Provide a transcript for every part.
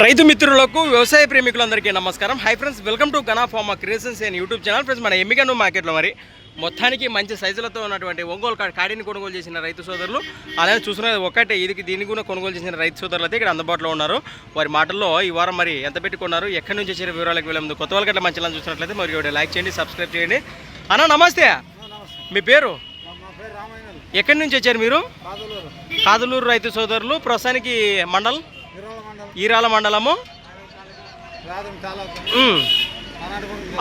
రైతు మిత్రులకు వ్యవసాయ ప్రేమికులందరికీ నమస్కారం. Hi friends, welcome to Gana pharma creations and YouTube channel. Friends, మన ఎమ్మిగను మార్కెట్లో మరి మొత్తానికి మంచి సైజులతో ఉన్నటువంటి ఒంగోలు కాడిని కొనుగోలు చేసిన రైతు సోదరులు, అలాగే చూస్తున్నది ఒకటే దీన్ని కూడా కొనుగోలు చేసిన రైతు సోదరులు అయితే ఇక్కడ అందుబాటులో ఉన్నారు. వారి మాటల్లో ఈ వారం మరి ఎంత పెట్టుకున్నారు, ఎక్కడి నుంచి వచ్చే వివరాలకు వెళ్ళే కొత్త వాళ్ళకి మంచి చూసినట్లయితే మరి లైక్ చేయండి, సబ్స్క్రైబ్ చేయండి. అన్న నమస్తే, మీ పేరు? ఎక్కడి నుంచి వచ్చారు మీరు? కాదులూరు రైతు సోదరులు. ప్రస్తుతానికి మండల్ ఈరాల మండలము,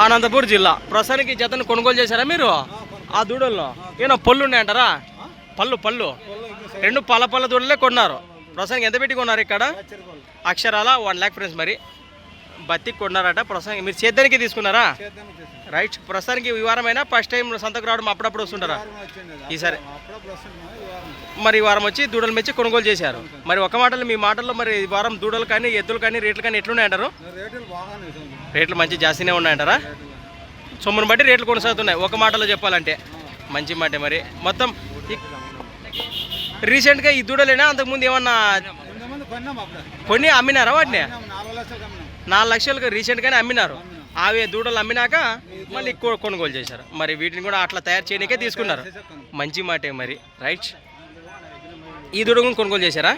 అనంతపూర్ జిల్లా. ప్రస్తుతానికి జతను కొనుగోలు చేశారా మీరు? ఆ దూడల్లో ఏమో పళ్ళు ఉన్నాయంటారా? పళ్ళు రెండు పళ్ళ దూడలే కొన్నారు. ప్రస్తుతానికి ఎంత పెట్టి కొన్నారు? ఇక్కడ అక్షరాల 1 lakh ఫ్రెండ్స్. మరి బతికి కొన్నారట. ప్రస్తుతానికి మీరు సేద్యానికి తీసుకున్నారా? రైట్. ప్రస్తుతానికి ఈ వారమైనా ఫస్ట్ టైం సంతకు రావడం అప్పుడప్పుడు వస్తుంటారా? ఈసారి మరి ఈ వారం వచ్చి దూడలు మెచ్చి కొనుగోలు చేశారు. మరి ఒక మాటలు మీ మాటల్లో మరి ఈ వారం దూడలు కానీ ఎద్దులు కానీ రేట్లు కానీ ఎట్లున్నాయంటారు? రేట్లు మంచి జాస్తినే ఉన్నాయంటారా? సొమ్మును బట్టి రేట్లు కొనసాగుతున్నాయి ఒక మాటలో చెప్పాలంటే. మంచి మాట. మరి మొత్తం రీసెంట్గా ఈ దూడలేనా అంతకుముందు ఏమన్నా కొన్ని అమ్మినారా? వాటిని 4 లక్షలకు రీసెంట్గానే అమ్మినారు. అవి దూడలు అమ్మినాక మళ్ళీ కొనుగోలు చేశారు. మరి వీటిని కూడా అట్లా తయారు చేయడానికే తీసుకున్నారు. మంచి మాటే. మరి రైట్. ఈ దూడ కూడా కొనుగోలు చేశారా?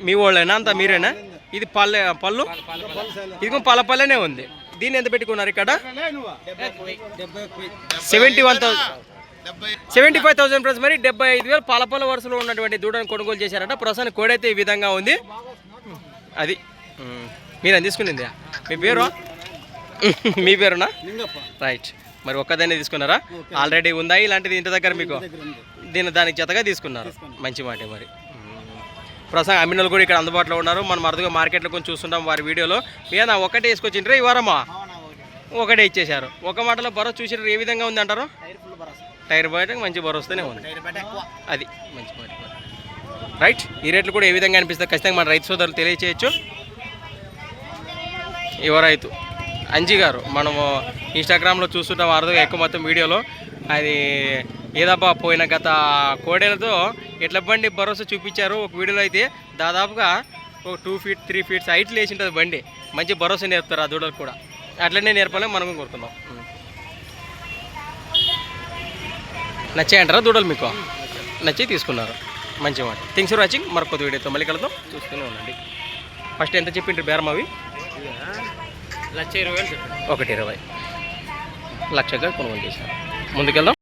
మీ వాళ్ళైనా అంతా మీరేనా? ఇది పళ్ళు ఇది పల్లనే ఉంది. దీన్ని ఎంత పెట్టుకున్నారు ఇక్కడ? 75,000 ప్లస్. మరి 75,000 పల్ల వరుసలో ఉన్నటువంటి దూడను కొనుగోలు చేశారట. ప్రస్తుతానికి కోడైతే ఈ విధంగా ఉంది. అది మీరు తీసుకునింది. మీ పేరు? మీ పేరునా? రైట్. మరి ఒక్కదాన్ని తీసుకున్నారా? ఆల్రెడీ ఉందా ఇలాంటిది ఇంటి దగ్గర మీకు? దానికి జతగా తీసుకున్నారు. మంచి మాట. మరి ప్రస్తుతం అమ్మినలు కూడా ఇక్కడ అందుబాటులో ఉన్నారు. మనం అరుదుగా మార్కెట్లో కొంచెం చూస్తుంటాం వారి వీడియోలో. ఏదైనా ఒకటే వేసుకొచ్చిండ్రా ఈ వారమా? ఒకటే ఇచ్చేశారు. ఒక మాటలో భరోసా చూసారు. ఏ విధంగా ఉంది అంటారు? టైర్ బయట మంచి భరోసానే ఉంది. అది మంచి మాట. రైట్. ఈ రేట్లు కూడా ఏ విధంగా అనిపిస్తుంది ఖచ్చితంగా మన రైతు సోదరులు తెలియచేయచ్చు. యువ రైతు అంజీ గారు మనము ఇన్స్టాగ్రామ్లో చూస్తుంటాం అరుదుగా ఎక్కువ మొత్తం వీడియోలో. అది ఏదబ్బా పోయిన గత కోడేలతో ఎట్ల బండి భరోసా చూపించారు ఒక వీడియోలో. అయితే దాదాపుగా ఒక 2 feet 3 feet హైట్ లేచి ఉంటుంది బండి. మంచి భరోసా నేర్పుతారు ఆ దూడలు కూడా. అట్లనే నేర్పాలని మనం కోరుతున్నాం. నచ్చాయంటారా దూడలు మీకు? నచ్చి తీసుకున్నారు. మంచి మాట. Thanks for watching. మరొక కొత్త వీడియోతో మళ్ళీ కలుద్దాం. చూస్తూనే ఉండండి. ఫస్ట్ ఎంత చెప్పింటారు బేరం? అవి 1,20,000 1,20,000 లక్షగా కొనుగోలు చేశారు. ముందుకెళ్దాం.